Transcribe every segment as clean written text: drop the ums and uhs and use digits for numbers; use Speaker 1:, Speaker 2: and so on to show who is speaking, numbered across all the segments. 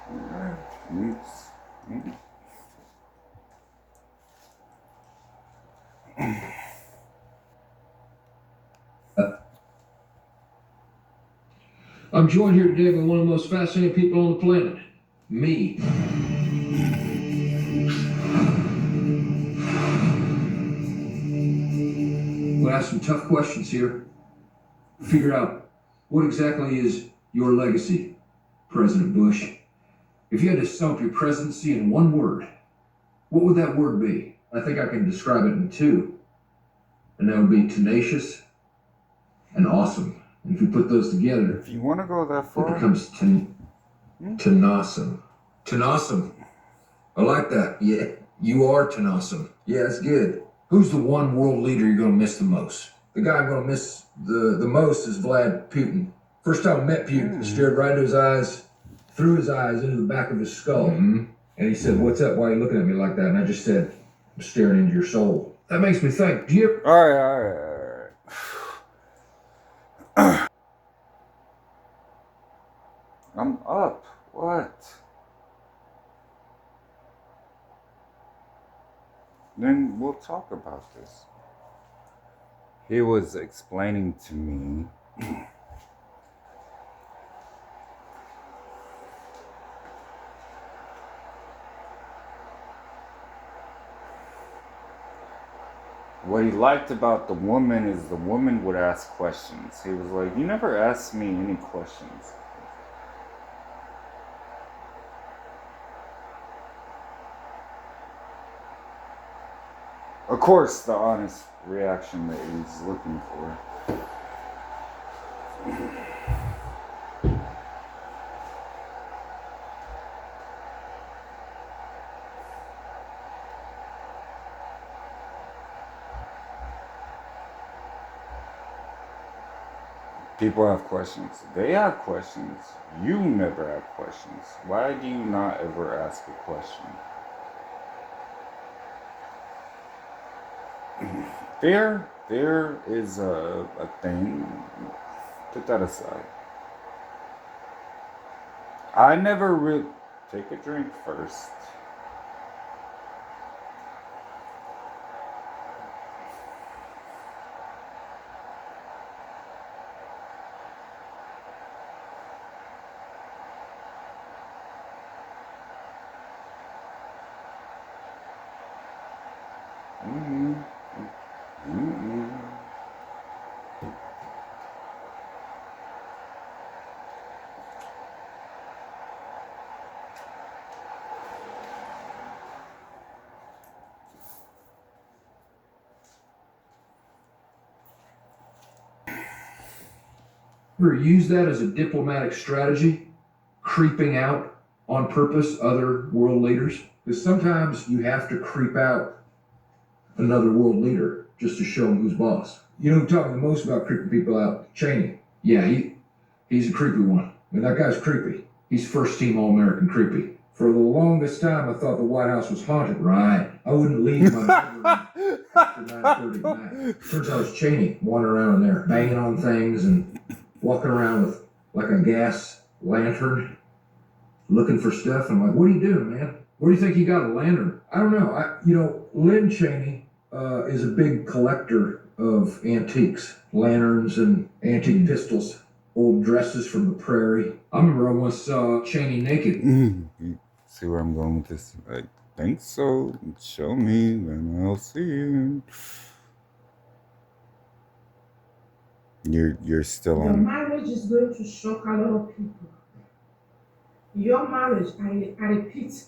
Speaker 1: I'm joined here today by one of the most fascinating people on the planet. Me. We'll ask some tough questions here. Figure out what exactly is your legacy, President Bush. If you had to sum up your presidency in one word, what would that word be? I think I can describe it in two. And that would be tenacious and awesome. And if you put those together,
Speaker 2: if you want to go that far,
Speaker 1: it becomes tenawesome. Tenawesome. I like that. Yeah, you are tenawesome. Yeah, that's good. Who's the one world leader you're going to miss the most? The guy I'm going to miss the most is Vlad Putin. First time I met Putin, I stared right into his eyes, through his eyes into the back of his skull. And he said, "What's up? Why are you looking at me like that?" And I just said, "I'm staring into your soul." That makes me think, do you...
Speaker 2: All right. I'm up. What? Then we'll talk about this. He was explaining to me what he liked about the woman is the woman would ask questions. He was like, "You never asked me any questions." Of course, the honest reaction that he's looking for. People have questions. They have questions. You never have questions. Why do you not ever ask a question? There is a thing. Put that aside. I never really... Take a drink first.
Speaker 1: Ever use that as a diplomatic strategy? Creeping out on purpose other world leaders? Because sometimes you have to creep out another world leader just to show them who's boss. You know who talking the most about creeping people out? Cheney. Yeah, he's a creepy one. I mean, that guy's creepy. He's first team All-American creepy. For the longest time, I thought the White House was haunted. Right. I wouldn't leave my bedroom after 9:30 at night. Turns out it's Cheney wandering around in there, banging on things and walking around with like a gas lantern, looking for stuff. I'm like, "What are you doing, man? Where do you think you got a lantern?" I don't know. Lynn Cheney is a big collector of antiques, lanterns and antique pistols, old dresses from the prairie. I remember I once saw Cheney naked.
Speaker 2: See where I'm going with this? I think so. Show me, and I'll see it. You're still
Speaker 3: Your
Speaker 2: on.
Speaker 3: marriage is going to shock a lot of people. Your marriage, I repeat,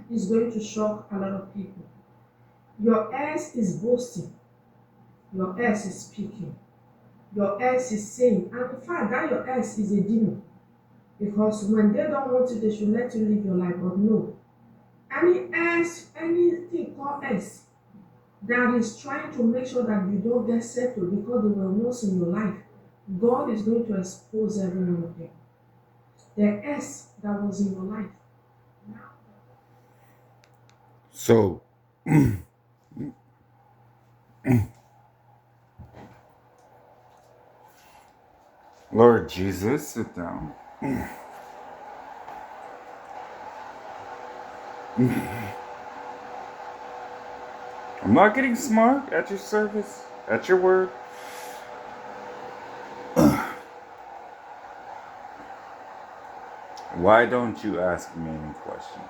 Speaker 3: is going to shock a lot of people. Your ex is boasting. Your ex is speaking. Your ex is saying, and in fact, that your ex is a demon. Because when they don't want you, they should let you live your life. But no. Any ex, anything called ex, that is trying to make sure that you don't get settled because they were once in your life, God is going to expose every one of them. The S that was in your life.
Speaker 2: So, Lord Jesus, sit down. I'm not getting smart at your service, at your word. Why don't you ask me any questions?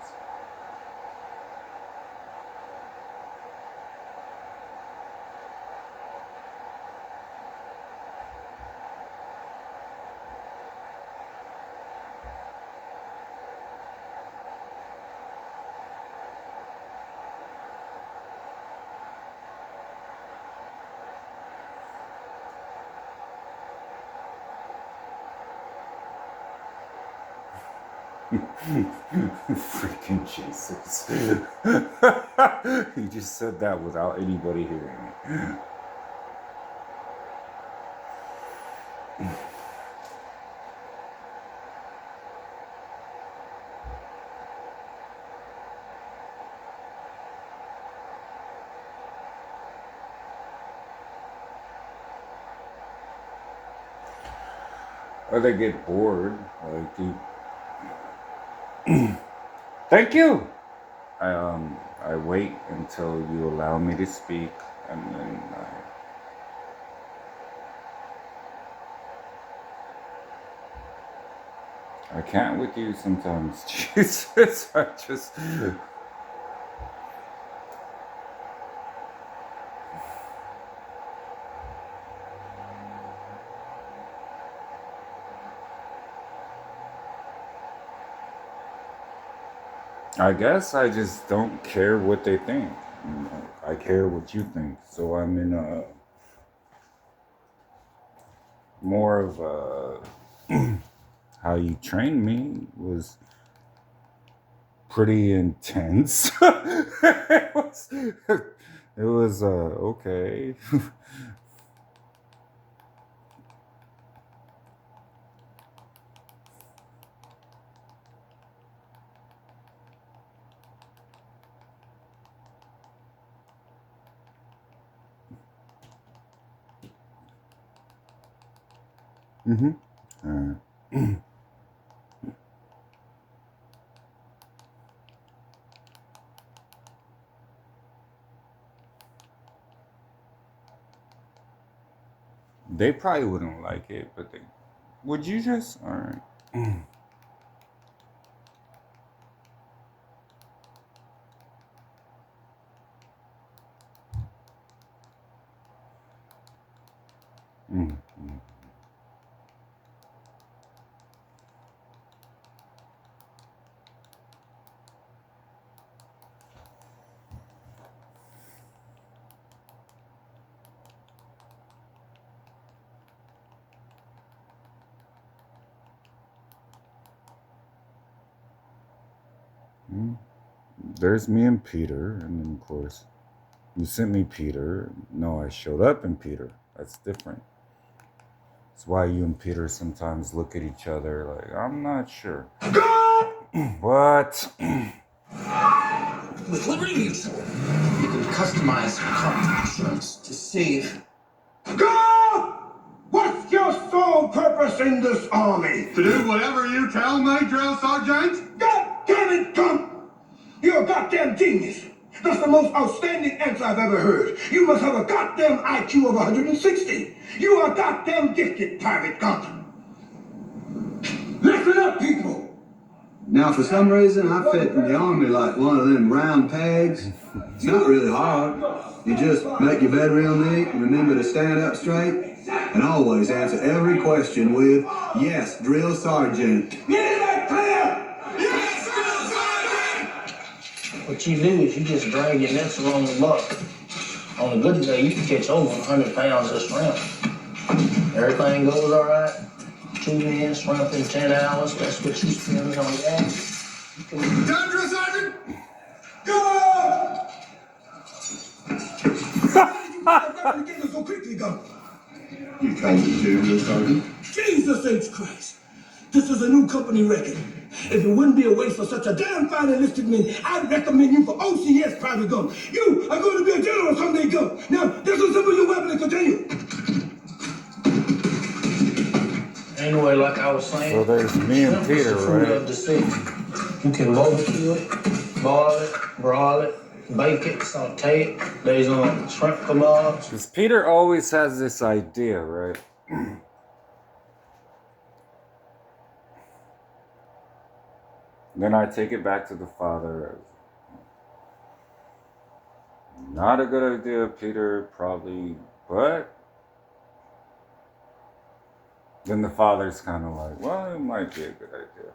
Speaker 2: Freaking Jesus. You just said that without anybody hearing it. Or they get bored. Like you. Thank you. I wait until you allow me to speak, and then I can't with you sometimes. Jesus, I just. I guess I just don't care what they think. I care what you think. So I'm in a more of a how you trained me was pretty intense. It was okay. They probably wouldn't like it, but they would. You just all right. There's me and Peter, and then of course you sent me Peter. No, I showed up in Peter. That's different. That's why you and Peter sometimes look at each other like, I'm not sure. What?
Speaker 4: With Liberty Mutual, you can customize your car insurance to save.
Speaker 5: God! What's your sole purpose in this army?
Speaker 6: To do whatever you tell me, Drill Sergeant?
Speaker 5: God damn it, Gump! You're a goddamn genius. That's the most outstanding answer I've ever heard. You must have a goddamn IQ of 160. You are goddamn gifted, Private Gump. Listen up, people.
Speaker 7: Now, for some reason, I fit in the army like one of them round pegs. It's not really hard. You just make your bed real neat, remember to stand up straight, and always answer every question with, yes, Drill Sergeant.
Speaker 5: Is that clear?
Speaker 6: Yes, Drill Sergeant!
Speaker 4: What you do is you just drag your nets along the buck. On a good day, you can catch over 100 pounds of shrimp. Everything goes all right. 2 men shrimp in 10 hours. That's what you spend on gas.
Speaker 6: Done, Drill Sergeant?
Speaker 5: Go! Why did you get so quickly, Gump?
Speaker 7: You told me to, Drill Sergeant.
Speaker 5: Jesus H. Christ! This is a new company record. If it wouldn't be a waste for such a damn fine enlisted man, I'd recommend you for OCS, Private Gump. You are going to be a general someday, Gump. Now, disassemble your weapon and continue.
Speaker 4: Anyway, like I was saying,
Speaker 2: So there's me and
Speaker 4: shrimp is
Speaker 2: Peter,
Speaker 4: the food
Speaker 2: right?
Speaker 4: of the sea. You can barbecue it, boil it, broil it, bake it, saute it. There's shrimp kebabs.
Speaker 2: Because Peter always has this idea, right? Then I take it back to the Father. Not a good idea, Peter, probably, but then the Father's kind of like, well, it might be a good idea.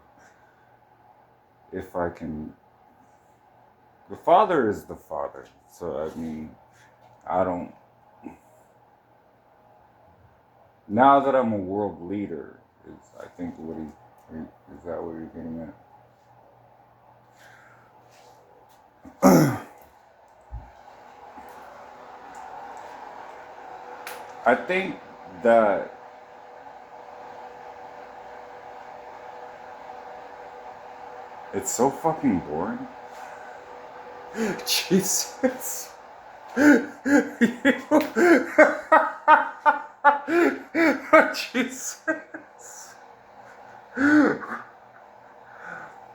Speaker 2: If I can. The Father is the Father. So, I mean, I don't. Now that I'm a world leader, is I think what is that what you're getting at? I think that it's so fucking boring. Jesus. Jesus.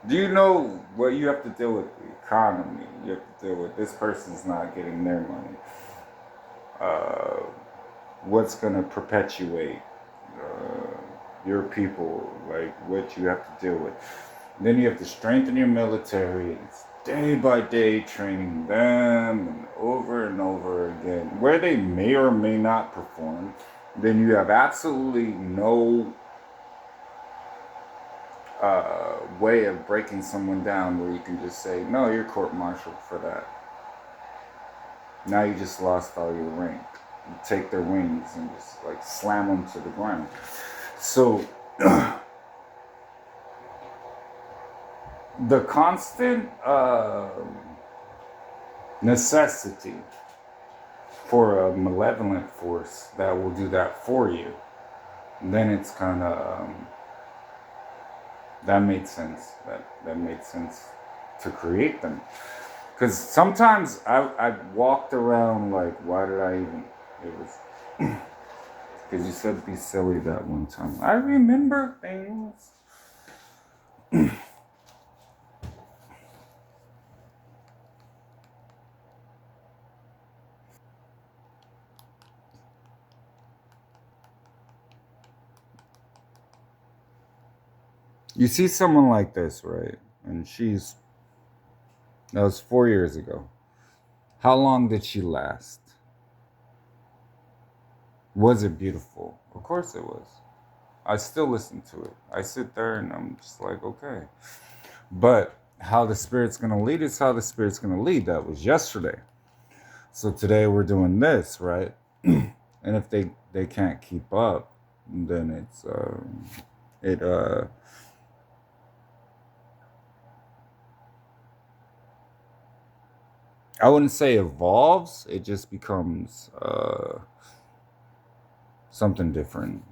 Speaker 2: Do you know what you have to deal with? The economy. You have to deal with this person's not getting their money. What's going to perpetuate your people, like what you have to deal with. Then you have to strengthen your military. It's day by day training them and over again, where they may or may not perform. Then you have absolutely no way of breaking someone down where you can just say, no, you're court-martialed for that. Now you just lost all your rank. You take their wings and just like slam them to the ground. So the constant necessity for a malevolent force that will do that for you, then it's kind of that made sense. That made sense to create them. Because sometimes I walked around like, why did I even? It was because you said be silly that one time. I remember things. You see someone like this, right? And that was 4 years ago. How long did she last? Was it beautiful? Of course it was. I still listen to it. I sit there and I'm just like, okay. But how the Spirit's going to lead is how the Spirit's going to lead. That was yesterday. So today we're doing this, right? And if they can't keep up, then I wouldn't say evolves. It just becomes something different.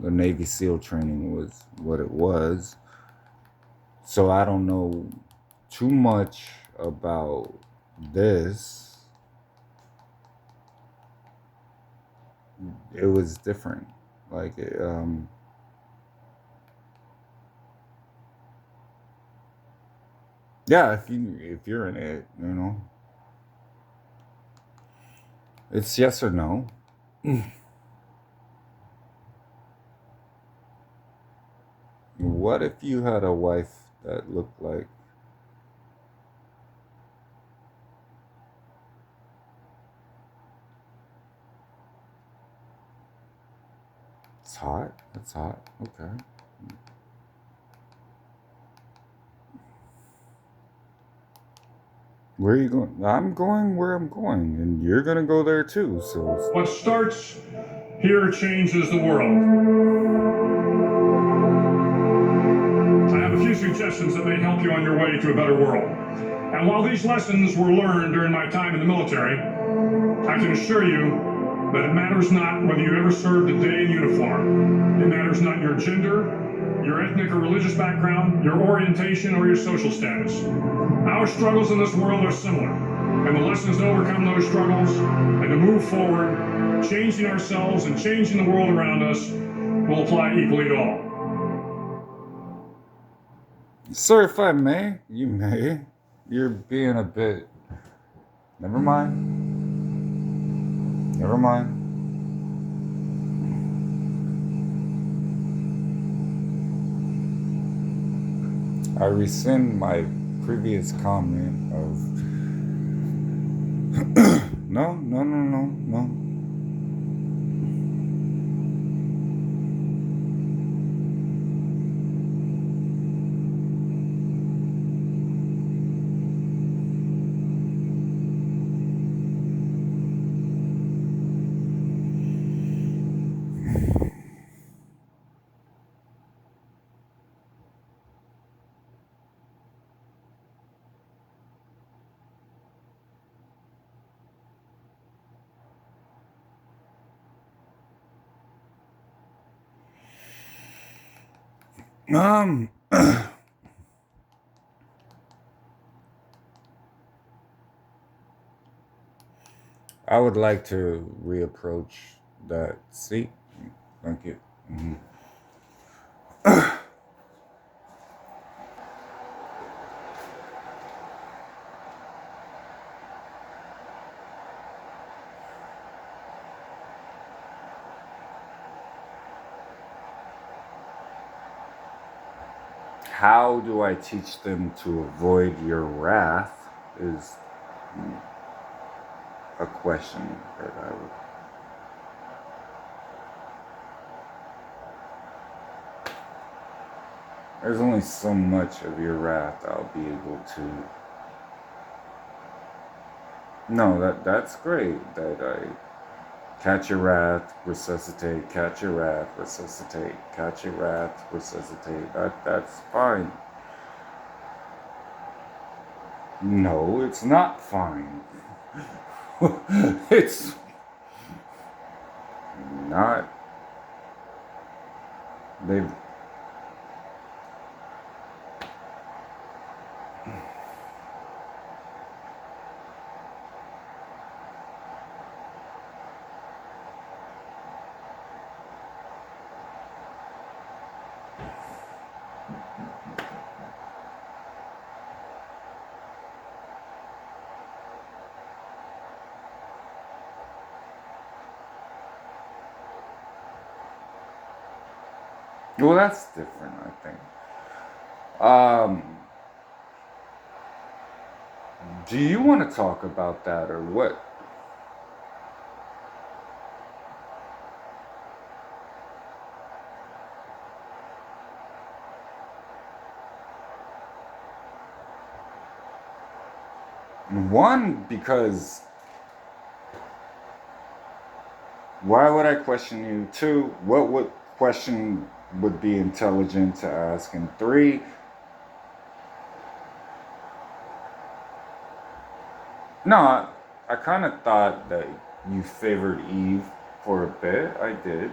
Speaker 2: The Navy SEAL training was what it was. So I don't know too much about this. It was different. Like, yeah, if you're in it, you know. It's yes or no. What if you had a wife that looked like it's hot? That's hot. Okay. Where are you going? I'm going where I'm going, and you're going to go there too. So
Speaker 8: what starts here changes the world. I have a few suggestions that may help you on your way to a better world. And while these lessons were learned during my time in the military, I can assure you that it matters not whether you ever served a day in uniform. It matters not your gender, your ethnic or religious background, your orientation, or your social status. Our struggles in this world are similar, and the lessons to overcome those struggles and to move forward, changing ourselves and changing the world around us, will apply equally to all.
Speaker 2: Sir, if I may, you may. You're being a bit. Never mind. Never mind. I rescind my previous comment of no. I would like to reapproach that seat. Thank you. How do I teach them to avoid your wrath is a question that I would. There's only so much of your wrath I'll be able to. No, that's great. That I catch your wrath, resuscitate, catch your wrath, resuscitate, catch your wrath, resuscitate. That's fine. No, it's not fine. It's not. They've. Well, that's different, I think. Do you want to talk about that or what? One, because why would I question you? Two, what would question would be intelligent to ask? And three, no, I kind of thought that you favored Eve for a bit. I did.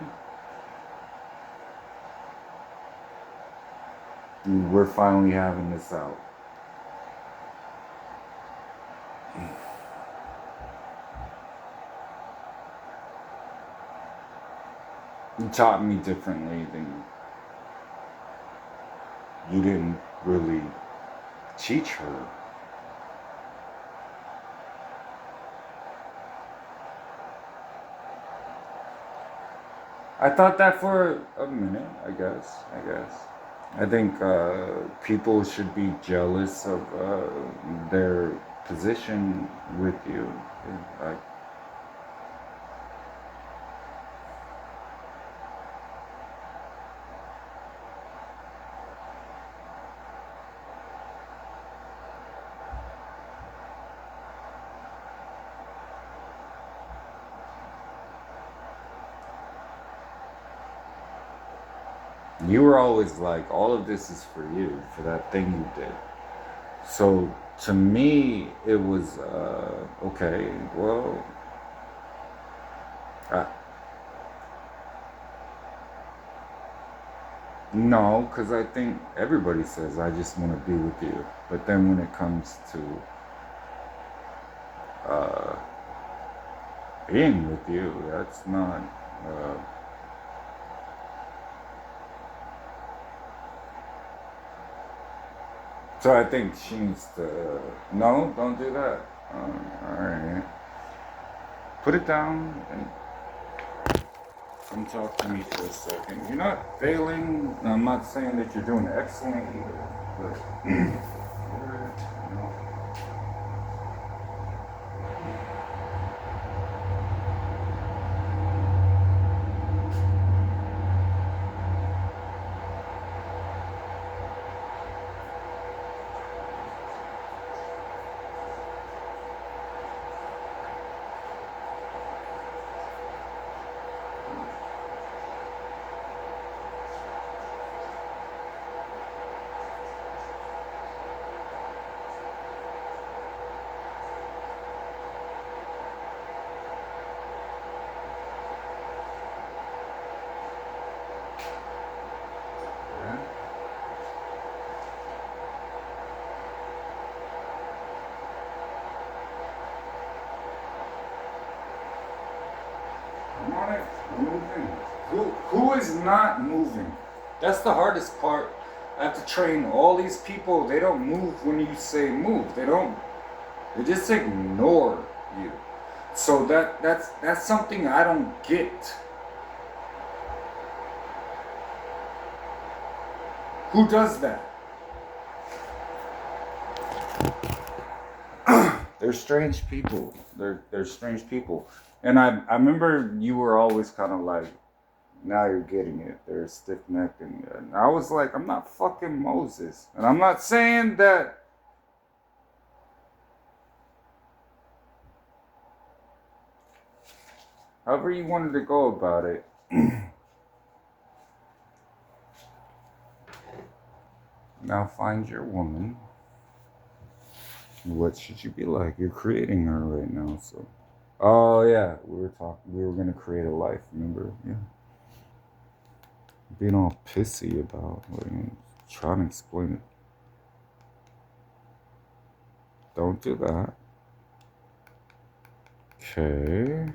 Speaker 2: We're finally having this out. You taught me differently than you didn't really teach her. I thought that for a minute, I guess. I think people should be jealous of their position with you. Like, you were always like, all of this is for you, for that thing you did. So to me, it was, okay, well, no, because I think everybody says, I just want to be with you. But then when it comes to being with you, that's not, So I think she needs to. No, don't do that. All right. Put it down and come talk to me for a second. You're not failing. I'm not saying that you're doing excellent either. But you know, yeah. I'm on it. I'm moving. Who is not moving? That's the hardest part. I have to train all these people. They don't move when you say move. They don't. They just ignore you. So that's something I don't get. Who does that? They're strange people. They're strange people. And I remember you were always kind of like, now you're getting it. They're stiff necked, and I was like, I'm not fucking Moses, and I'm not saying that. However you wanted to go about it. Now find your woman. What should you be like? You're creating her right now, so. Oh yeah, we were gonna create a life, remember? Yeah. Being all pissy about trying to explain it. Don't do that. Okay.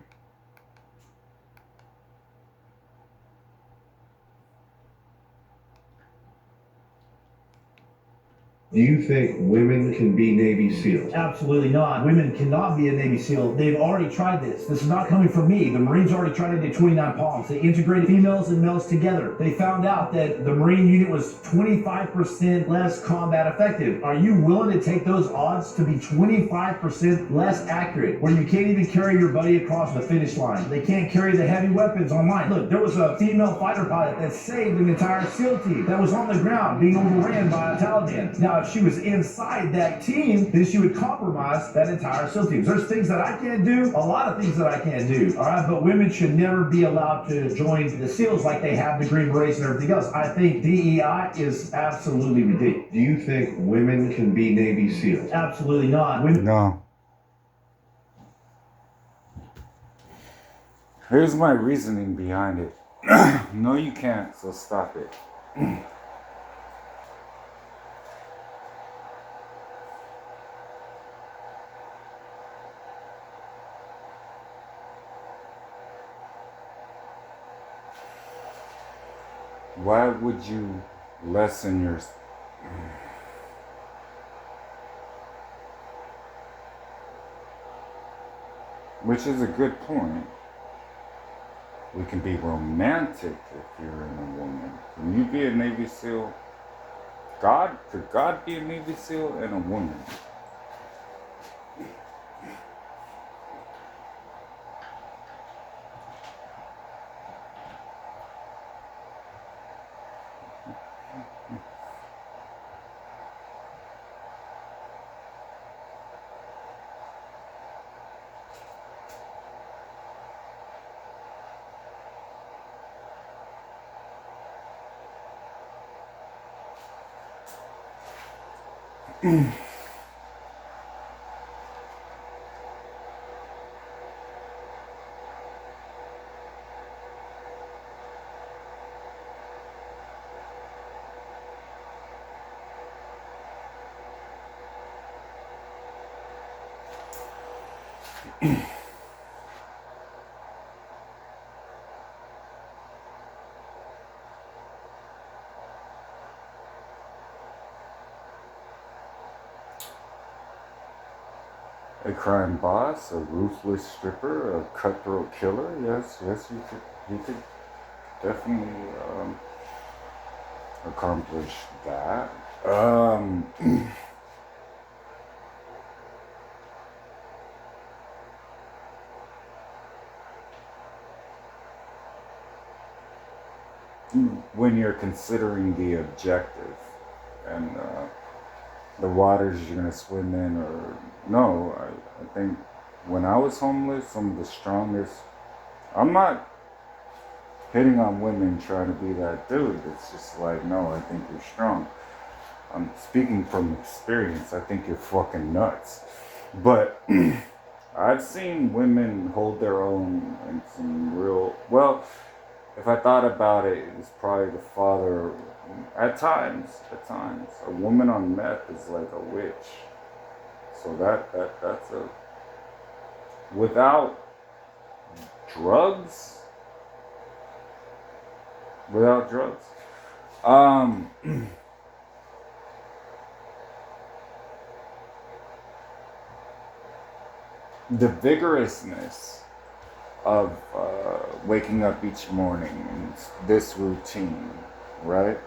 Speaker 1: Do you think women can be Navy SEALs?
Speaker 9: Absolutely not. Women cannot be a Navy SEAL. They've already tried this. This is not coming from me. The Marines already tried it in 29 Palms. They integrated females and males together. They found out that the Marine unit was 25% less combat effective. Are you willing to take those odds to be 25% less accurate, where you can't even carry your buddy across the finish line? They can't carry the heavy weapons online. Look, there was a female fighter pilot that saved an entire SEAL team that was on the ground being overran by the Taliban. Now, if she was inside that team, then she would compromise that entire SEAL team. There's things that I can't do, a lot of things that I can't do, all right? But women should never be allowed to join the SEALs like they have the Green Berets and everything else. I think DEI is absolutely ridiculous.
Speaker 1: Do you think women can be Navy SEALs?
Speaker 9: Absolutely not. Women.
Speaker 2: No. Here's my reasoning behind it. No, you can't, so stop it. Why would you lessen your... Which is a good point. We can be romantic if you're in a woman. Can you be a Navy SEAL? Could God be a Navy SEAL and a woman? A crime boss, a ruthless stripper, a cutthroat killer. Yes, you could definitely accomplish that. When you're considering the objective and the waters you're gonna swim in, or no, I think when I was homeless, some of the strongest. I'm not hitting on women trying to be that dude. It's just like, no, I think you're strong. I'm speaking from experience. I think you're fucking nuts. But I've seen women hold their own in some real, well, if I thought about it, it's probably the father. At times, a woman on meth is like a witch. So that's a, without drugs, the vigorousness of waking up each morning and this routine, right?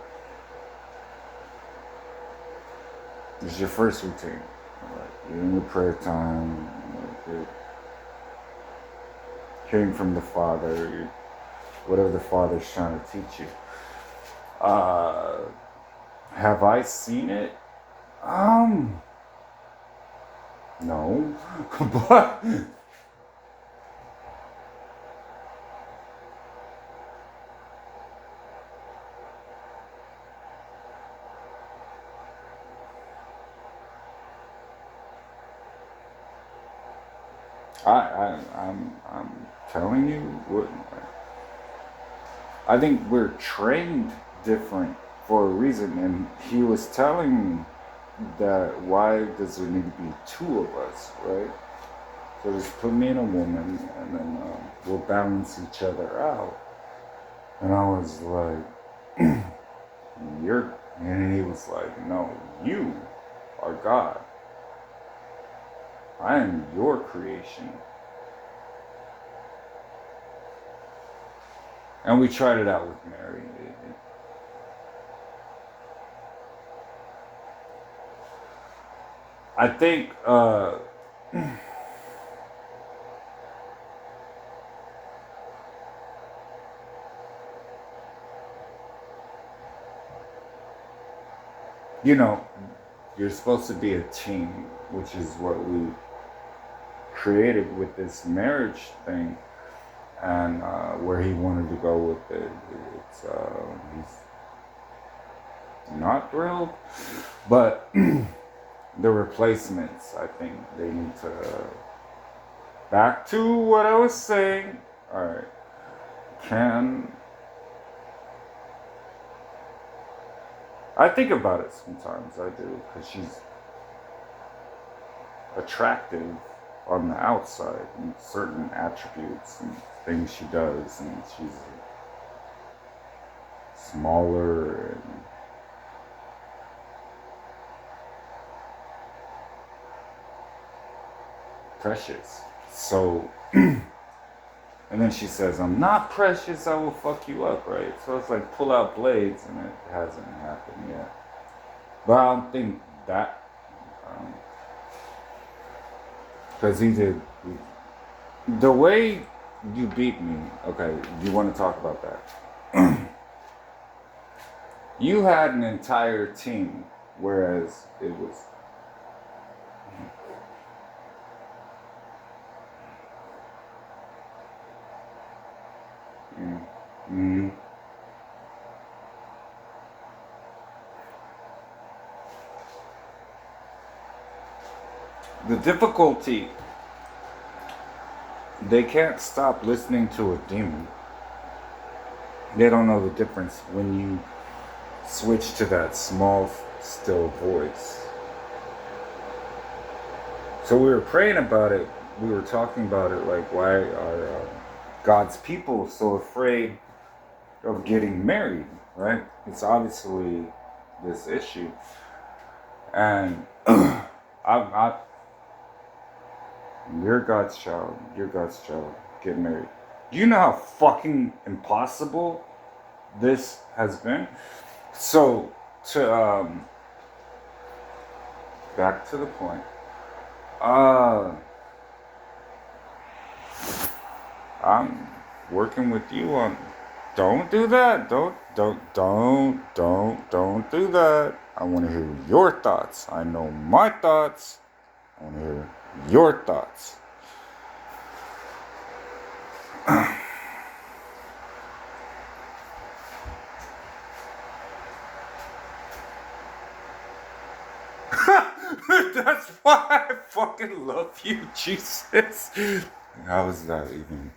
Speaker 2: This is your first routine. Right? You're in your prayer time, you're hearing from the Father, whatever the Father's trying to teach you. Have I seen it? No. But I'm telling you what, I think we're trained different for a reason, and he was telling me that why does there need to be two of us, right? So just put me and a woman, and then we'll balance each other out. And I was like, you're, and he was like, no, you are God. I am your creation. And we tried it out with Mary. I think you know, you're supposed to be a team, which is what we created with this marriage thing, and where he wanted to go with it. It's he's not thrilled, but the replacements, I think they need to, back to what I was saying. All right, I think about it sometimes, I do, because she's attractive on the outside and certain attributes and things she does, and she's smaller and precious. So, and then she says, I'm not precious, I will fuck you up, right? So it's like pull out blades, and it hasn't happened yet. But I don't think that, because he did, the way you beat me, okay, you want to talk about that? You had an entire team, whereas it was, the difficulty, they can't stop listening to a demon. They don't know the difference when you switch to that small, still voice. So we were praying about it. We were talking about it, like, why are God's people so afraid of getting married, right? It's obviously this issue. And You're God's child. You're God's child. Get married. Do you know how fucking impossible this has been? So, back to the point. I'm working with you on. Don't do that. Don't do that. I want to hear your thoughts. I know my thoughts. I want to hear your thoughts. That's why I fucking love you, Jesus. How is that even?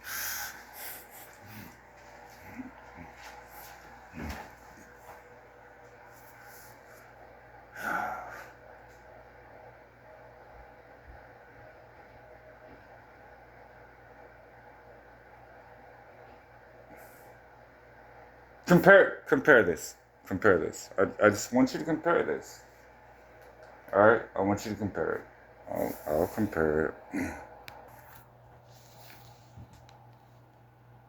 Speaker 2: Compare this. Compare this. I just want you to compare this. Alright? I want you to compare it. I'll compare it.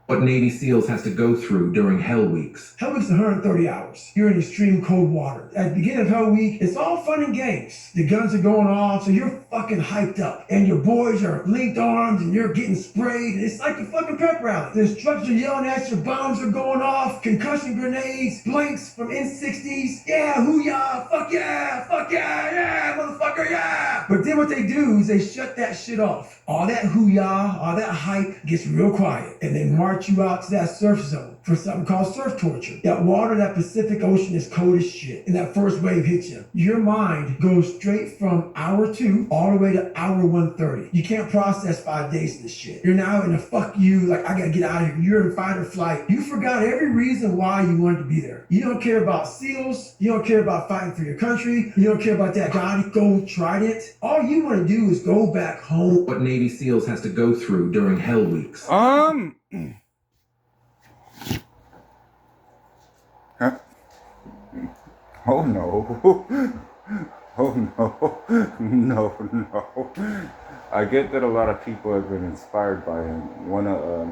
Speaker 1: What Navy SEALs has to go through during Hell Weeks.
Speaker 5: Hell Week's 130 hours. You're in extreme cold water. At the beginning of Hell Week, it's all fun and games. The guns are going off, so you're fucking hyped up. And your boys are linked arms and you're getting sprayed. It's like a fucking pep rally. The instructors are yelling at you, bombs are going off, concussion grenades, blanks from N60s. Yeah, hoo-yah, fuck yeah, yeah, motherfucker, yeah. But then what they do is they shut that shit off. All that hoo-yah, all that hype gets real quiet. And they march you out to that surf zone for something called surf torture. That water, that Pacific Ocean is cold as shit. And that first wave hits you. Your mind goes straight from hour 2 all the way to hour 130. You can't process 5 days of this shit. You're now in a fuck you, like I gotta get out of here. You're in fight or flight. You forgot every reason why you wanted to be there. You don't care about SEALs. You don't care about fighting for your country. You don't care about that God gold trident. All you want to do is go back home.
Speaker 1: What Navy SEALs has to go through during Hell Weeks.
Speaker 2: Huh? Oh no. Oh no. No. I get that a lot of people have been inspired by him. One of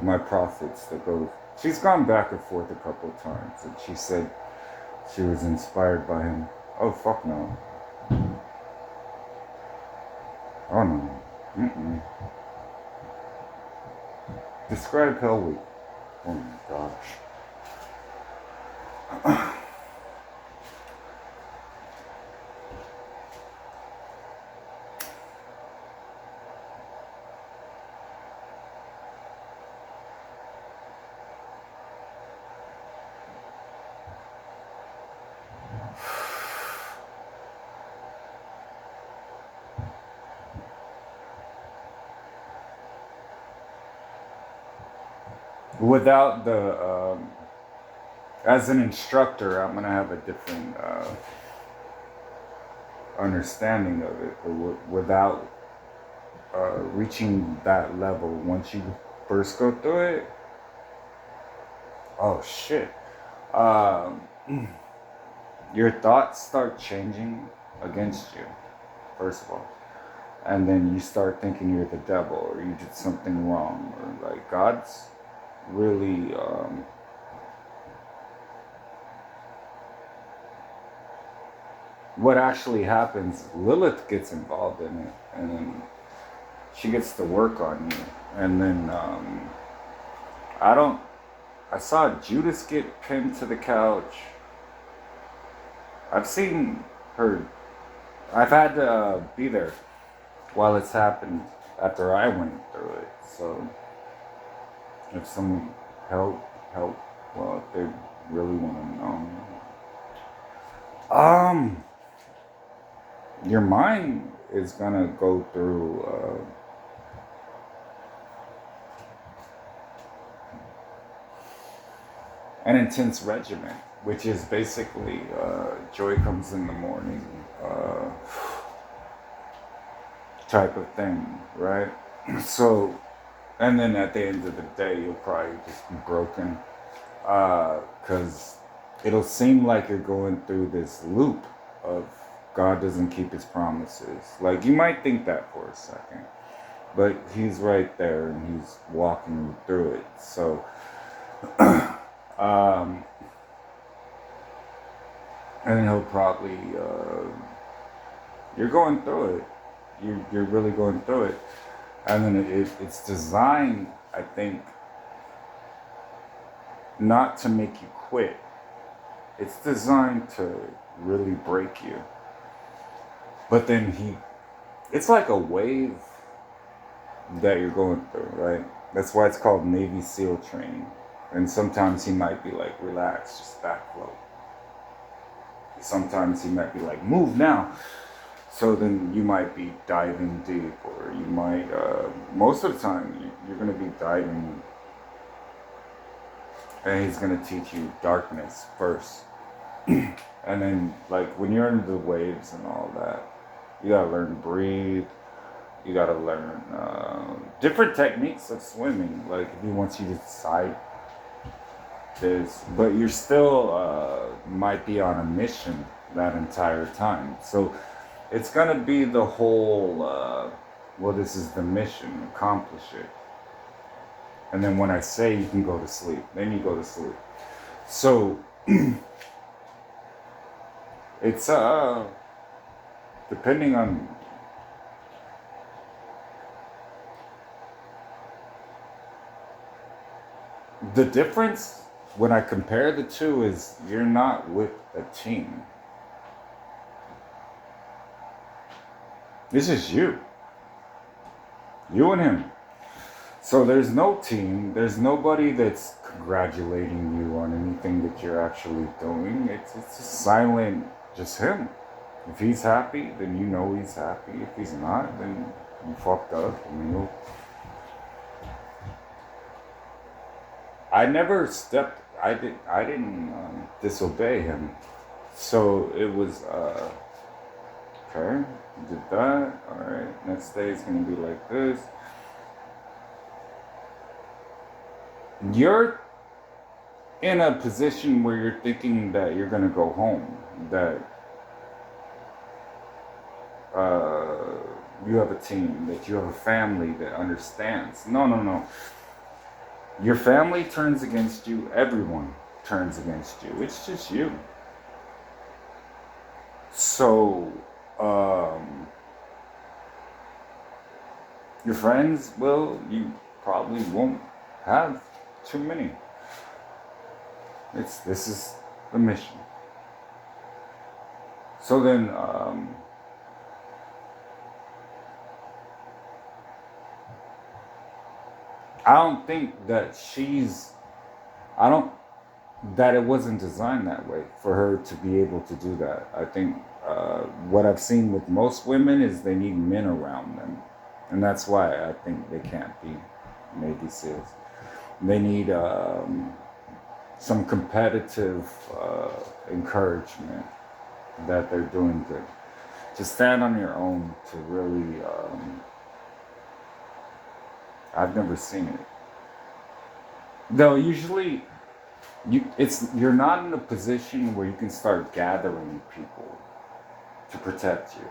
Speaker 2: my prophets that goes, she's gone back and forth a couple of times, and she said she was inspired by him. Oh fuck no. Oh no. Describe Hell Week. Oh my gosh. Without the, as an instructor, I'm gonna have a different understanding of it. But without reaching that level, once you first go through it, oh shit, your thoughts start changing against you, first of all. And then you start thinking you're the devil, or you did something wrong, or like God's really what actually happens, Lilith gets involved in it, and then she gets to work on you. And then I saw Judas get pinned to the couch. I've seen her, I've had to be there while it's happened after I went through it. So if someone help, well, if they really want to know. Your mind is gonna go through an intense regimen, which is basically joy comes in the morning type of thing, right? So, and then at the end of the day, you'll probably just be broken, because it'll seem like you're going through this loop of God doesn't keep his promises. Like, you might think that for a second, but he's right there and he's walking you through it. So, and he'll probably, you're going through it. You're really going through it. And then it's designed, I think, not to make you quit. It's designed to really break you. But then it's like a wave that you're going through, right? That's why it's called Navy SEAL training. And sometimes he might be like, relax, just backflow. Sometimes he might be like, move now. So then you might be diving deep, or you might, most of the time, you're going to be diving, and he's going to teach you darkness first. And then, like, when you're under the waves and all that, you got to learn to breathe. You got to learn different techniques of swimming. Like, if he wants you to decide this, but you're still might be on a mission that entire time. So it's gonna be the whole well, this is the mission, accomplish it. And then when I say you can go to sleep, then you go to sleep. So it's depending on the difference. When I compare the two, is you're not with a team. This is you. You and him. So there's no team. There's nobody that's congratulating you on anything that you're actually doing. It's just silent, just him. If he's happy, then you know he's happy. If he's not, then you fucked up. I never stepped. I didn't disobey him. So it was okay. Did that. All right. Next day is gonna be like this. You're in a position where you're thinking that you're gonna go home. That you have a team. That you have a family that understands. No. Your family turns against you. Everyone turns against you. It's just you. So, your friends, well, you probably won't have too many. This is the mission. So then, I don't think that that it wasn't designed that way for her to be able to do that. I think what I've seen with most women is they need men around them. And that's why I think they can't be Navy SEALs. They need some competitive encouragement that they're doing good. To stand on your own, to really... I've never seen it. Though usually, you're not in a position where you can start gathering people to protect you.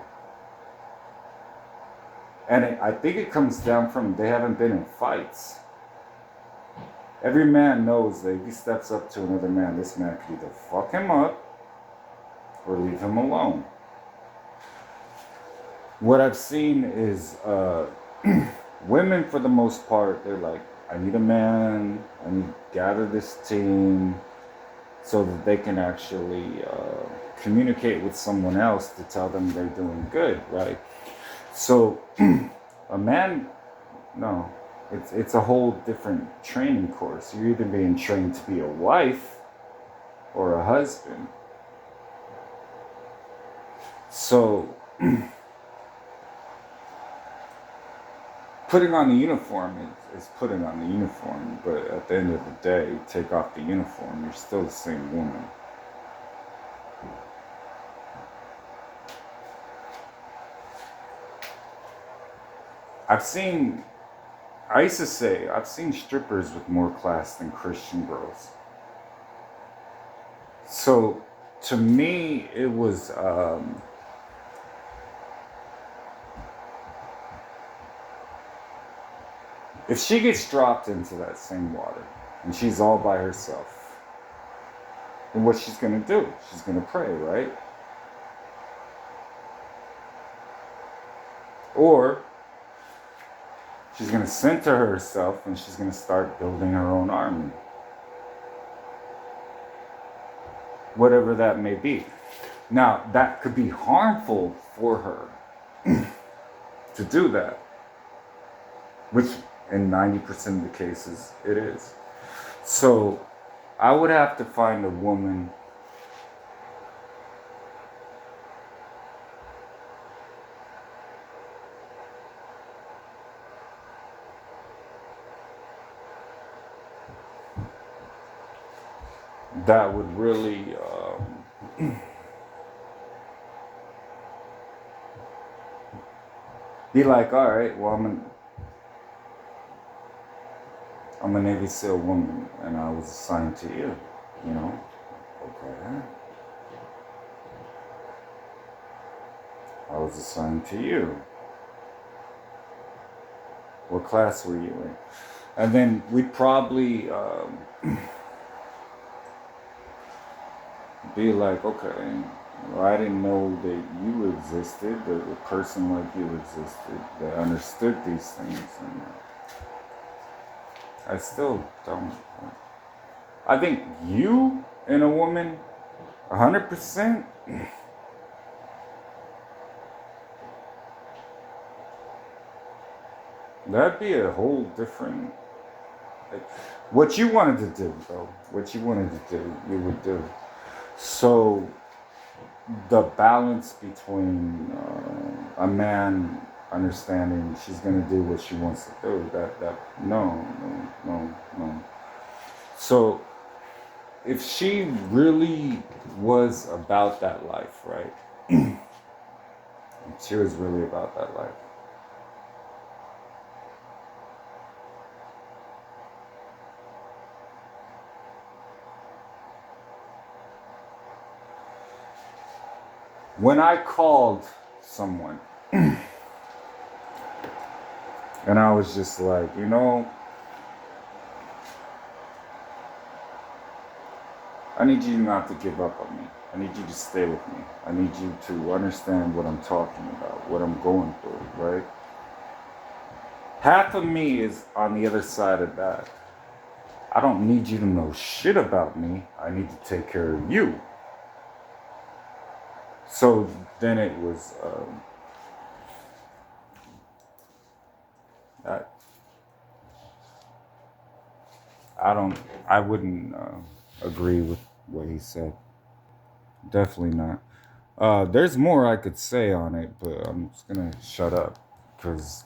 Speaker 2: And I think it comes down from they haven't been in fights. Every man knows that if he steps up to another man, this man could either fuck him up or leave him alone. What I've seen is women, for the most part, they're like, I need a man, I need to gather this team so that they can actually communicate with someone else to tell them they're doing good, right? So a man, no, it's a whole different training course. You're either being trained to be a wife or a husband. So putting on the uniform is putting on the uniform, but at the end of the day, take off the uniform, you're still the same woman. I used to say, I've seen strippers with more class than Christian girls. So to me, it was, If she gets dropped into that same water and she's all by herself, then what she's going to do? She's going to pray, right? Or she's going to center herself and she's going to start building her own army. Whatever that may be. Now, that could be harmful for her to do that, which in 90% of the cases it is. So I would have to find a woman that would really be like, all right, well, I'm a Navy SEAL woman, and I was assigned to you, you know? Okay. I was assigned to you. What class were you in? And then we'd probably be like, okay, well, I didn't know that you existed, that a person like you existed, that understood these things, and I still don't. I think you and a woman, 100%, that'd be a whole different, like, what you wanted to do, though, what you wanted to do, you would do. So the balance between a man understanding she's going to do what she wants to do, no. So if she really was about that life, right? She was really about that life. When I called someone and I was just like, you know, I need you not to give up on me. I need you to stay with me. I need you to understand what I'm talking about, what I'm going through, right? Half of me is on the other side of that. I don't need you to know shit about me. I need to take care of you. So then it was, I wouldn't agree with what he said. Definitely not. There's more I could say on it, but I'm just gonna shut up, because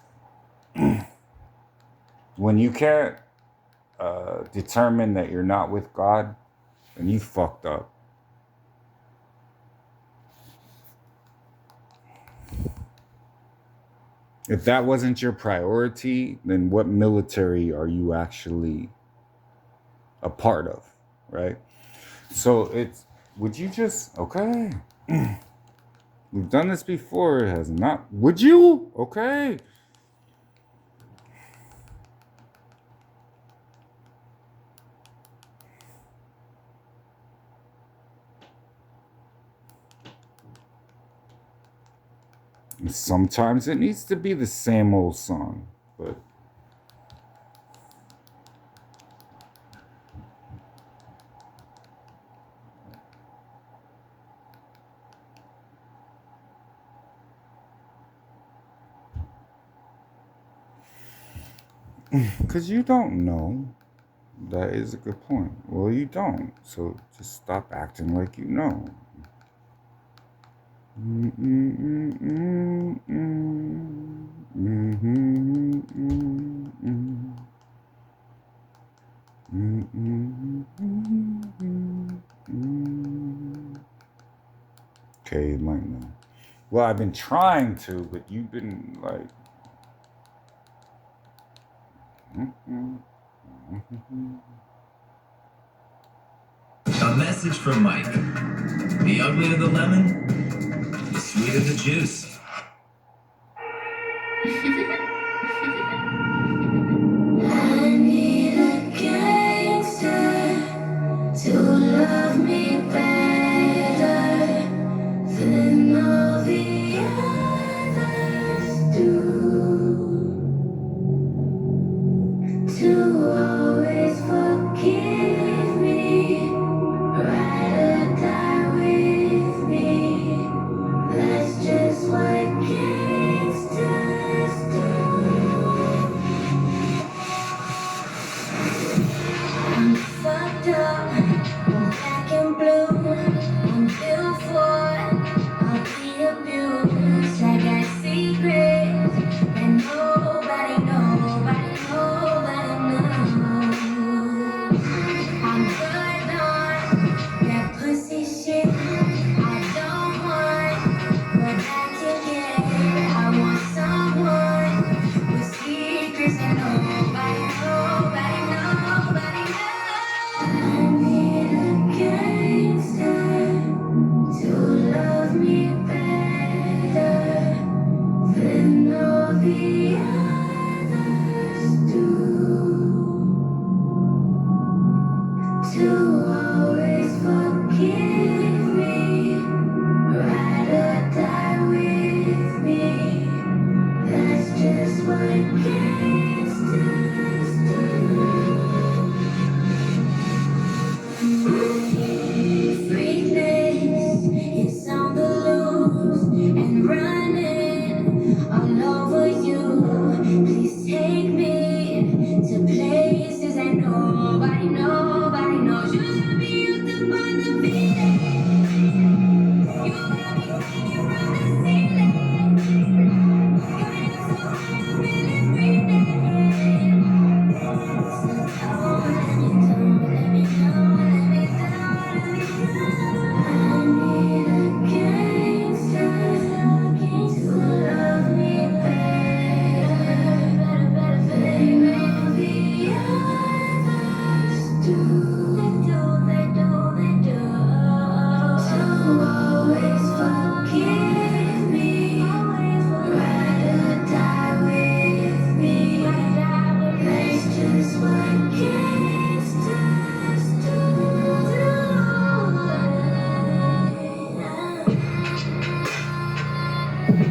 Speaker 2: when you can't determine that you're not with God, then you fucked up. If that wasn't your priority, then what military are you actually a part of, right? So would you just, okay, we've done this before, it has not, would you? Okay. Sometimes it needs to be the same old song, but because you don't know. That is a good point. Well, you don't, so just stop acting like you know. Okay, you might know. Well, I've been trying to, but you've been like,
Speaker 10: A message from Mike. The uglier the lemon, the sweeter the juice.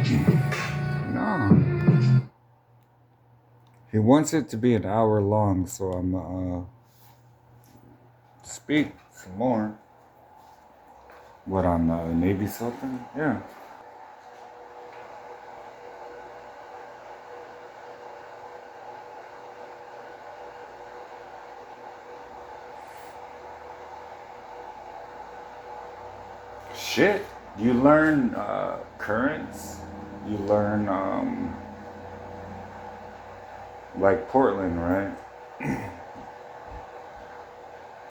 Speaker 2: No. He wants it to be an hour long, so I'm speak some more. What, on Navy something? Yeah. Shit. You learn currents. You learn like Portland, right?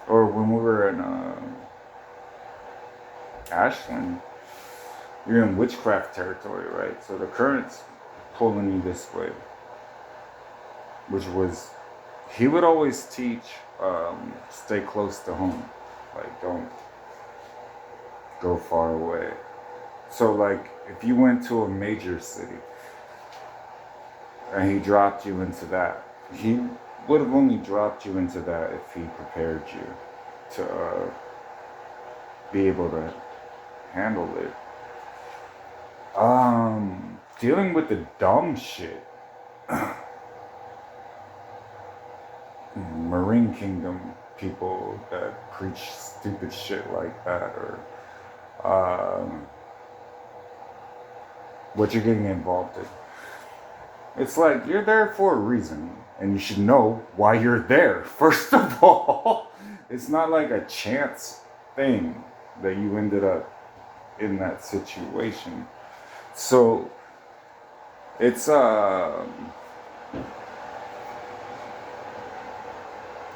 Speaker 2: Or when we were in Ashland, you're in witchcraft territory, right? So the current's pulling you this way, which was, he would always teach, stay close to home, like don't go far away. So like if you went to a major city and he dropped you into that, he would have only dropped you into that if he prepared you to be able to handle it. Dealing with the dumb shit. Marine Kingdom people that preach stupid shit like that, or what you're getting involved in. It's like, you're there for a reason, and you should know why you're there, first of all. It's not like a chance thing that you ended up in that situation. So it's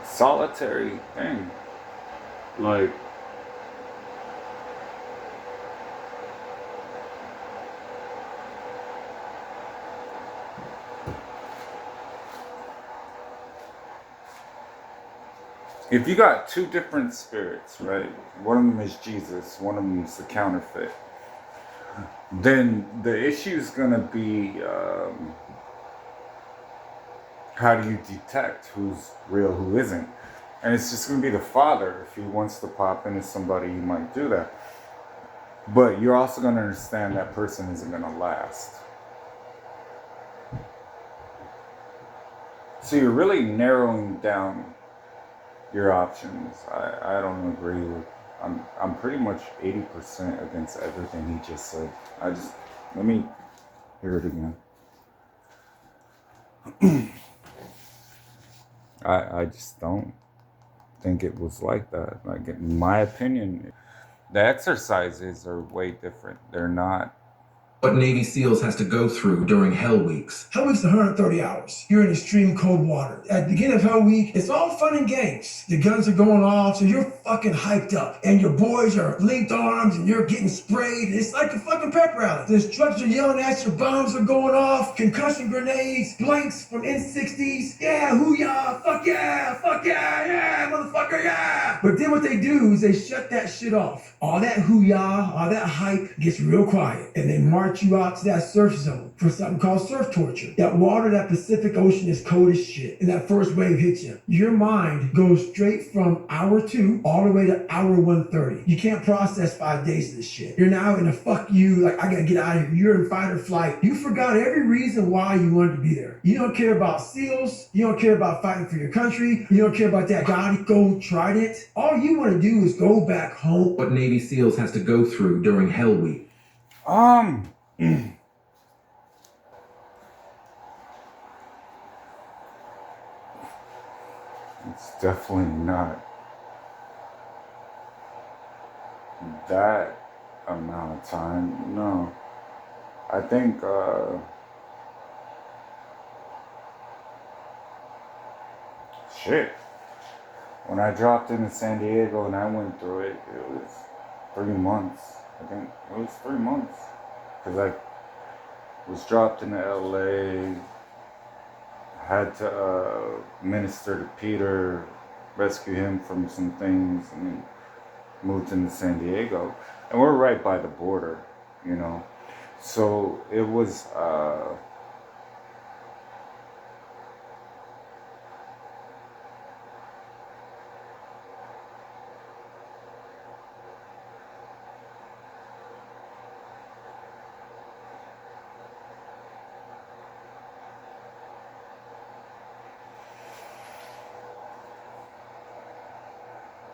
Speaker 2: solitary thing. Like, if you got two different spirits, right? One of them is Jesus, one of them is the counterfeit. Then the issue is going to be, how do you detect who's real, who isn't? And it's just going to be the Father. If he wants to pop into somebody, he might do that. But you're also going to understand that person isn't going to last. So you're really narrowing down your options. I don't agree with, I'm pretty much 80% against everything he just said. Let me hear it again. I just don't think it was like that. Like, in my opinion, the exercises are way different. They're not
Speaker 1: What Navy SEALs has to go through during Hell Weeks.
Speaker 5: Hell Week's 130 hours. You're in extreme cold water. At the beginning of Hell Week, it's all fun and games. The guns are going off, so you're fucking hyped up. And your boys are linked arms and you're getting sprayed. It's like a fucking pep rally. The instructors are yelling at you, bombs are going off, concussion grenades, blanks from N60s. Yeah, hoo-yah, fuck yeah, yeah, motherfucker, yeah. But then what they do is they shut that shit off. All that hoo-yah, all that hype gets real quiet. And they march you out to that surf zone for something called surf torture. That water, that Pacific Ocean is cold as shit. And that first wave hits you. Your mind goes straight from hour 2 all the way to hour 130. You can't process 5 days of this shit. You're now in a fuck you, like, I gotta get out of here. You're in fight or flight. You forgot every reason why you wanted to be there. You don't care about SEALs. You don't care about fighting for your country. You don't care about that God gold trident. All you want to do is go back home.
Speaker 1: What Navy SEALs has to go through during Hell Week.
Speaker 2: It's definitely not that amount of time. No. I think shit. When I dropped into San Diego and I went through it, it was 3 months. I think it was 3 months. Because I was dropped into LA, had to minister to Peter, rescue him from some things, and then moved into San Diego. And we're right by the border, you know. So it was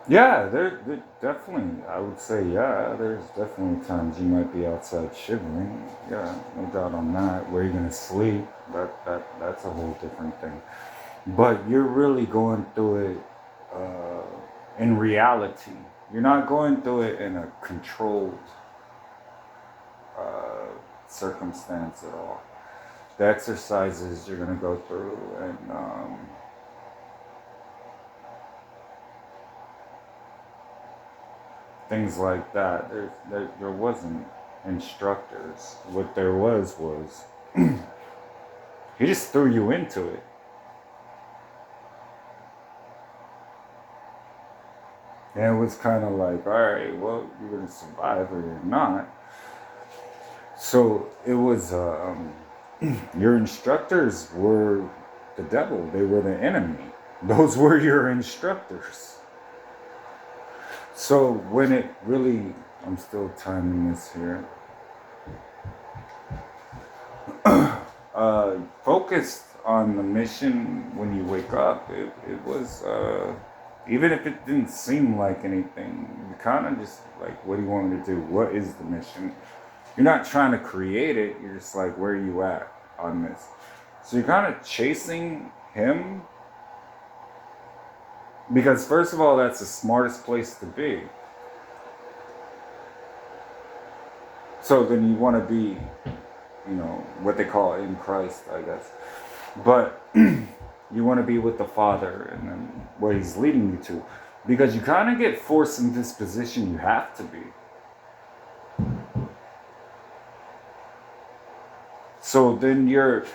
Speaker 2: Yeah, there definitely, I would say, yeah, there's definitely times you might be outside shivering. Yeah, no doubt on that. Where you're gonna sleep, that's a whole different thing. But you're really going through it in reality. You're not going through it in a controlled uh, circumstance at all. The exercises you're gonna go through, and things like that. There wasn't instructors. What there was he just threw you into it. And it was kind of like, all right, well, you're gonna survive or you're not. So it was your instructors were the devil. They were the enemy. Those were your instructors. So when it really, I'm still timing this here. Focused on the mission when you wake up, it was, even if it didn't seem like anything, you kind of just like, what do you want me to do? What is the mission? You're not trying to create it, you're just like, where are you at on this? So you're kind of chasing him, because first of all, that's the smartest place to be. So then you want to be, what they call in Christ, I guess. But you want to be with the Father and then where he's leading you to. Because you kind of get forced in this position, you have to be. So then you're,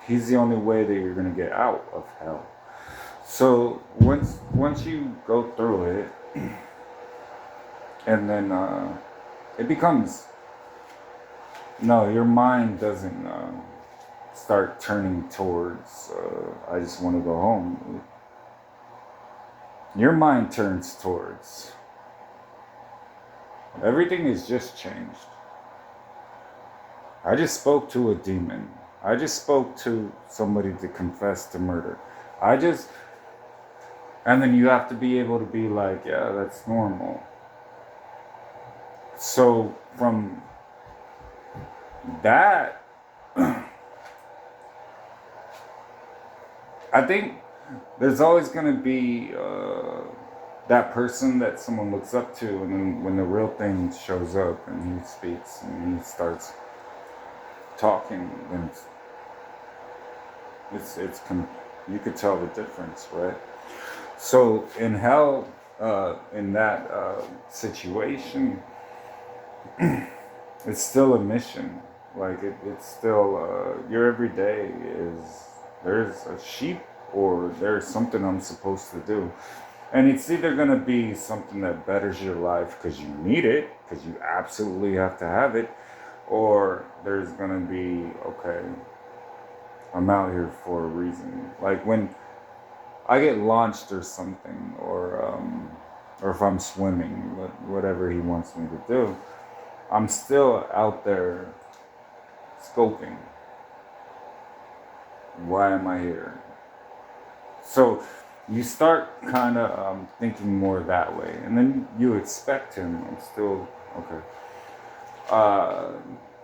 Speaker 2: he's the only way that you're going to get out of hell. So once you go through it, and then it becomes, no, your mind doesn't start turning towards, I just want to go home. Your mind turns towards, everything has just changed. I just spoke to a demon. I just spoke to somebody to confess to murder. And then you have to be able to be like, yeah, that's normal. So from that, I think there's always going to be that person that someone looks up to, and then when the real thing shows up and he speaks and he starts talking, then you could tell the difference, right? So in hell, in that situation, it's still a mission. Like it's still your everyday is, there's a sheep or there's something I'm supposed to do. And it's either going to be something that betters your life because you need it, because you absolutely have to have it, or there's going to be, okay, I'm out here for a reason. Like when I get launched or something, or if I'm swimming, whatever he wants me to do, I'm still out there scoping. Why am I here? So you start kind of thinking more that way, and then you expect him. I'm still okay.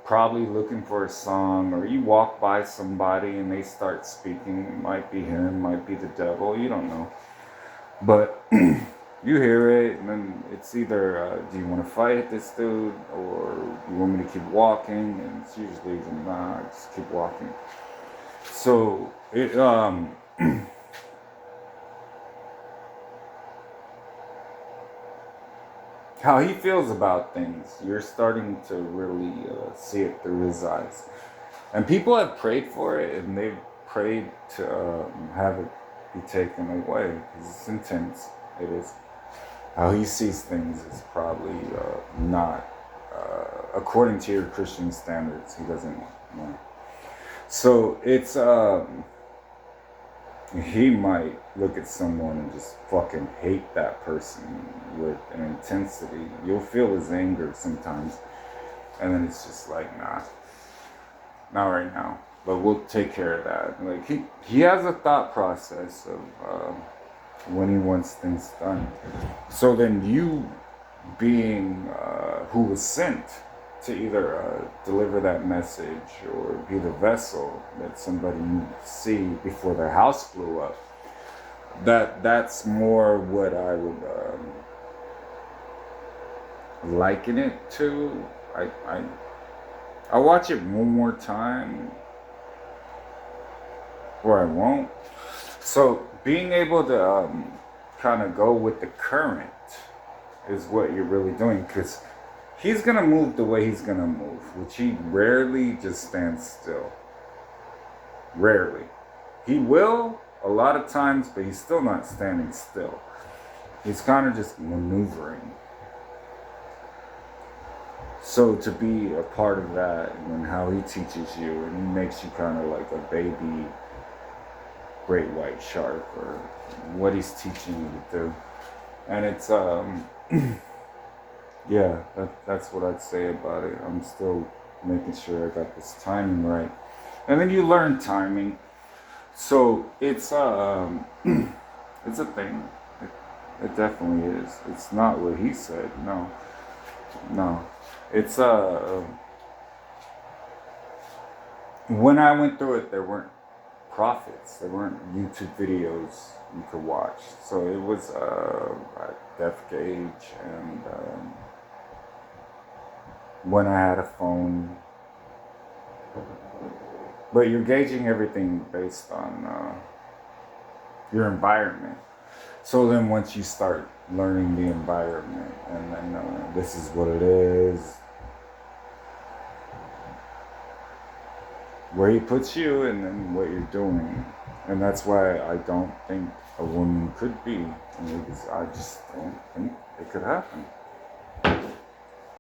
Speaker 2: Probably looking for a song, or you walk by somebody and they start speaking. It might be him, might be the devil. You don't know, but you hear it, and then it's either do you want to fight this dude, or you want me to keep walking? And it's usually nah, just keep walking. So it how he feels about things, you're starting to really see it through his eyes. And people have prayed for it, and they've prayed to have it be taken away, because it's intense. It is. How he sees things is probably not according to your Christian standards. He doesn't know. So it's he might look at someone and just fucking hate that person with an intensity. You'll feel his anger sometimes, and then it's just like, nah, not right now. but we'll take care of that. Like he has a thought process of when he wants things done. So then you, being who was sent to either deliver that message or be the vessel that somebody needed to see before their house blew up, that's more what I would liken it to. I'll watch it one more time, or I won't. So being able to kind of go with the current is what you're really doing, because he's gonna move the way he's gonna move, which he rarely just stands still. Rarely. He will a lot of times, but he's still not standing still. He's kind of just maneuvering. So to be a part of that and how he teaches you, and he makes you kind of like a baby great white shark, or what he's teaching you to do. And it's yeah, that's what I'd say about it. I'm still making sure I got this timing right. And then you learn timing. So it's it's a thing. It definitely is. It's not what he said. No. It's when I went through it, there weren't prophets. There weren't YouTube videos you could watch. So it was a deaf gauge, and when I had a phone. But you're gauging everything based on your environment. So then once you start learning the environment, and then this is what it is, where he puts you, and then what you're doing. And that's why I don't think a woman could be. I just don't think it could happen.